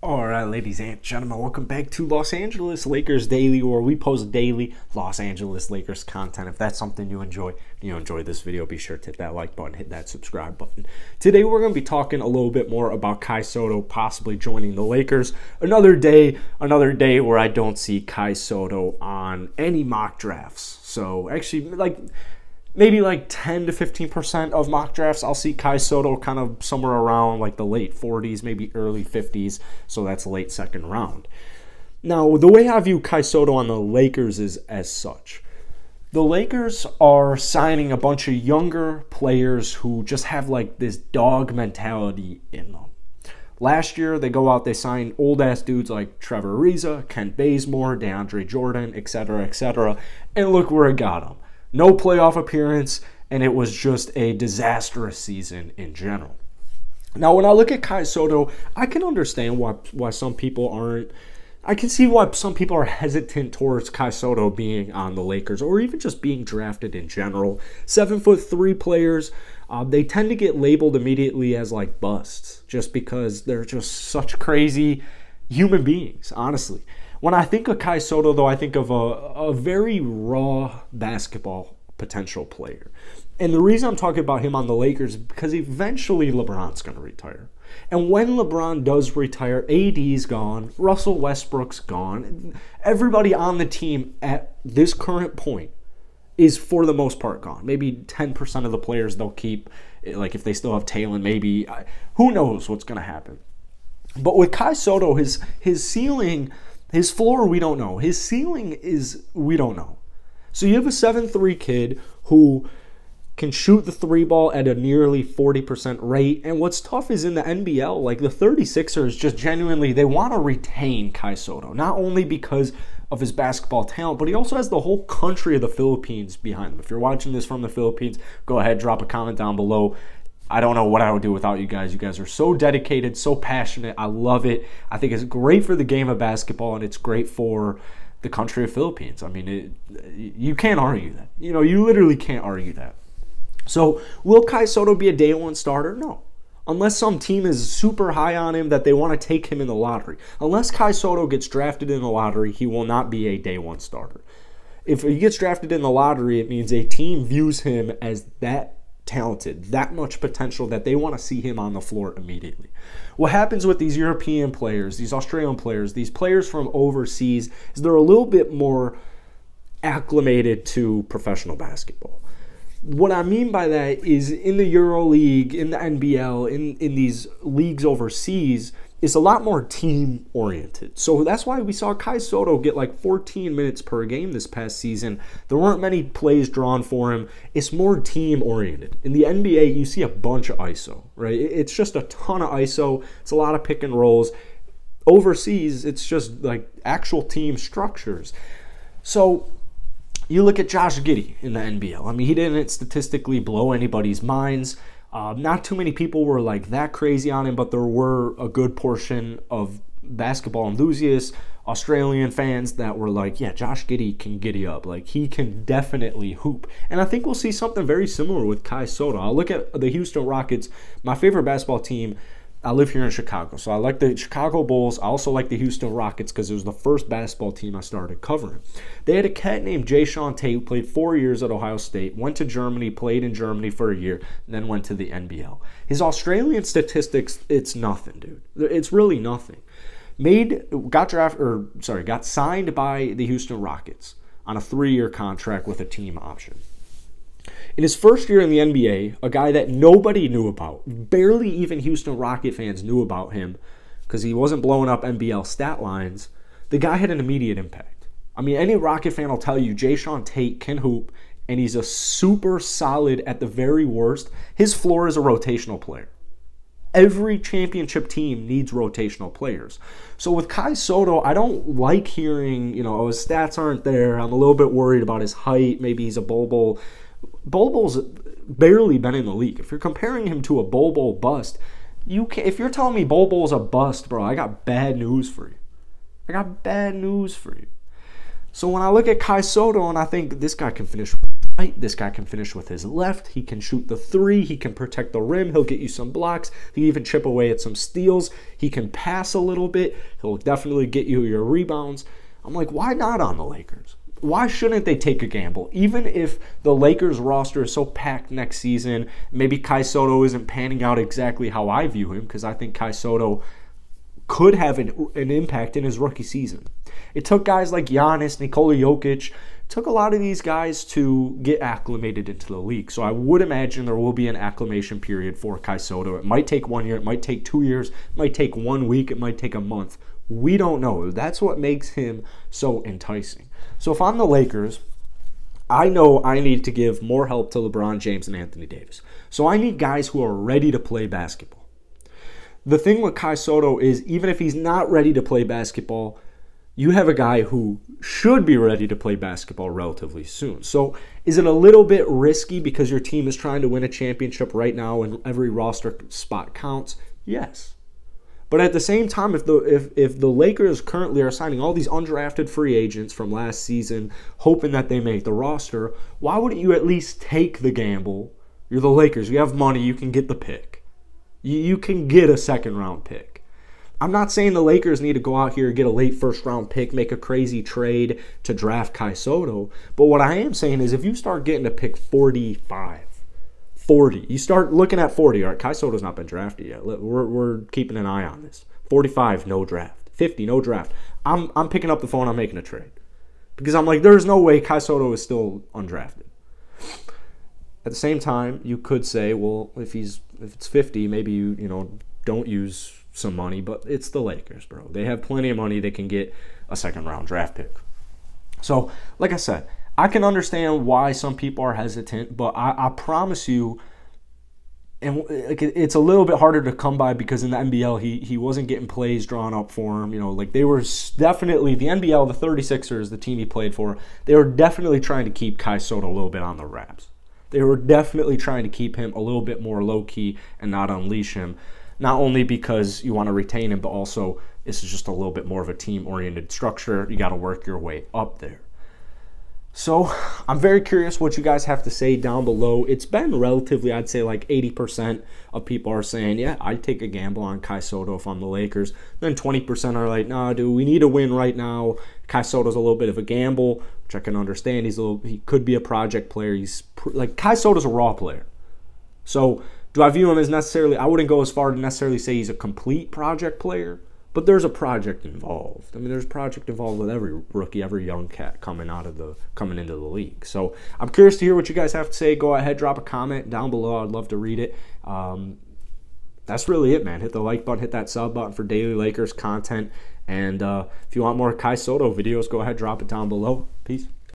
Alright, ladies and gentlemen, welcome back to Los Angeles Lakers Daily, where we post daily Los Angeles Lakers content. If that's something you enjoy this video, be sure to hit that like button, hit that subscribe button. Today we're going to be talking a little bit more about Kai Sotto possibly joining the Lakers. Another day where I don't see Kai Sotto on any mock drafts. So actually, maybe 10 to 15% of mock drafts, I'll see Kai Sotto kind of somewhere around like the late 40s, maybe early 50s. So that's late second round. Now, the way I view Kai Sotto on the Lakers is as such. The Lakers are signing a bunch of younger players who just have like this dog mentality in them. Last year, they go out, they sign old-ass dudes like Trevor Ariza, Kent Bazemore, DeAndre Jordan, etc., and look where it got them. No playoff appearance, and it was just a disastrous season in general. Now, when I look at Kai Sotto, I can understand why some people aren't. I can see why some people are hesitant towards Kai Sotto being on the Lakers or even just being drafted in general. 7'3" players, they tend to get labeled immediately as like busts just because they're just such crazy human beings, honestly. When I think of Kai Sotto, though, I think of a very raw basketball potential player. And the reason I'm talking about him on the Lakers is because eventually LeBron's going to retire. And when LeBron does retire, AD's gone, Russell Westbrook's gone. Everybody on the team at this current point is for the most part gone. Maybe 10% of the players they'll keep, like if they still have Taylor, maybe. Who knows what's going to happen. But with Kai Sotto, his ceiling... His floor, we don't know. His ceiling is, we don't know. So you have a 7'3" kid who can shoot the three ball at a nearly 40% rate. And what's tough is in the NBL, like the 36ers just genuinely, they want to retain Kai Sotto. Not only because of his basketball talent, but he also has the whole country of the Philippines behind him. If you're watching this from the Philippines, go ahead, drop a comment down below. I don't know what I would do without you guys. You guys are so dedicated, so passionate. I love it. I think it's great for the game of basketball, and it's great for the country of Philippines. I mean, you can't argue that. You know, you literally can't argue that. So, will Kai Sotto be a day one starter? No. Unless some team is super high on him that they want to take him in the lottery. Unless Kai Sotto gets drafted in the lottery, he will not be a day one starter. If he gets drafted in the lottery, it means a team views him as that talented, that much potential that they want to see him on the floor immediately. What happens with these European players, these Australian players, these players from overseas, is they're a little bit more acclimated to professional basketball. What I mean by that is in the Euro League, in the NBL, in these leagues overseas, it's a lot more team-oriented. So that's why we saw Kai Sotto get like 14 minutes per game this past season. There weren't many plays drawn for him. It's more team-oriented. In the NBA, you see a bunch of ISO, right? It's just a ton of ISO. It's a lot of pick and rolls. Overseas, it's just like actual team structures. So you look at Josh Giddey in the NBL. I mean, he didn't statistically blow anybody's minds. Not too many people were like that crazy on him, but there were a good portion of basketball enthusiasts, Australian fans that were like, yeah, Josh Giddey can giddy up. Like, he can definitely hoop. And I think we'll see something very similar with Kai Sotto. I'll look at the Houston Rockets, my favorite basketball team. I live here in Chicago, so I like the Chicago Bulls. I also like the Houston Rockets because it was the first basketball team I started covering. They had a cat named Jae'Sean Tate who played 4 years at Ohio State, went to Germany, played in Germany for a year, and then went to the NBL. His Australian statistics, it's nothing, dude. It's really nothing. Got signed by the Houston Rockets on a 3-year contract with a team option. In his first year in the NBA, a guy that nobody knew about, barely even Houston Rocket fans knew about him because he wasn't blowing up NBL stat lines, the guy had an immediate impact. I mean, any Rocket fan will tell you Jae'Sean Tate can hoop, and he's a super solid at the very worst. His floor is a rotational player. Every championship team needs rotational players. So with Kai Sotto, I don't like hearing, oh, his stats aren't there. I'm a little bit worried about his height. Maybe he's a Bol. Bol's barely been in the league. If you're comparing him to a Bol bust, if you're telling me Bol's a bust, bro, I got bad news for you. I got bad news for you. So when I look at Kai Sotto and I think this guy can finish right. This guy can finish with his left. He can shoot the three. He can protect the rim. He'll get you some blocks. He can even chip away at some steals. He can pass a little bit. He'll definitely get you your rebounds. I'm like, why not on the Lakers? Why shouldn't they take a gamble? Even if the Lakers roster is so packed next season, maybe Kai Sotto isn't panning out exactly how I view him, because I think Kai Sotto could have an impact in his rookie season. It took guys like Giannis, Nikola Jokic, it took a lot of these guys to get acclimated into the league. So I would imagine there will be an acclimation period for Kai Sotto. It might take 1 year, it might take 2 years, it might take 1 week, it might take a month. We don't know. That's what makes him so enticing. So if I'm the Lakers, I know I need to give more help to LeBron James and Anthony Davis. So I need guys who are ready to play basketball. The thing with Kai Sotto is, even if he's not ready to play basketball, you have a guy who should be ready to play basketball relatively soon. So is it a little bit risky because your team is trying to win a championship right now and every roster spot counts? Yes. But at the same time, if the Lakers currently are signing all these undrafted free agents from last season, hoping that they make the roster, why wouldn't you at least take the gamble? You're the Lakers. You have money. You can get the pick. You can get a second-round pick. I'm not saying the Lakers need to go out here and get a late first-round pick, make a crazy trade to draft Kai Sotto. But what I am saying is, if you start getting to pick 45, 40. You start looking at 40. All right, Kai Sotto's not been drafted yet. We're keeping an eye on this. 45, no draft. 50, no draft. I'm picking up the phone. I'm making a trade. Because I'm like, there's no way Kai Sotto is still undrafted. At the same time, you could say, well, if it's 50, maybe you don't use some money. But it's the Lakers, bro. They have plenty of money. They can get a second-round draft pick. So, like I said, I can understand why some people are hesitant, but I promise you, and it's a little bit harder to come by because in the NBL, he wasn't getting plays drawn up for him. Like they were definitely, the NBL, the 36ers, the team he played for, they were definitely trying to keep Kai Sotto a little bit on the wraps. They were definitely trying to keep him a little bit more low-key and not unleash him, not only because you want to retain him, but also this is just a little bit more of a team-oriented structure. You got to work your way up there. So I'm very curious what you guys have to say down below. It's been relatively, I'd say like 80% of people are saying, yeah, I'd take a gamble on Kai Sotto if I'm the Lakers. Then 20% are like, nah, dude, we need to win right now. Kai Sotto's a little bit of a gamble, which I can understand. He could be a project player. Like Kai Sotto's a raw player. So do I view him as necessarily, I wouldn't go as far to necessarily say he's a complete project player, but there's a project involved. I mean, there's a project involved with every rookie, every young cat coming into the league. So I'm curious to hear what you guys have to say. Go ahead, drop a comment down below. I'd love to read it. That's really it, man. Hit the like button, hit that sub button for daily Lakers content. And if you want more Kai Sotto videos, go ahead, drop it down below. Peace.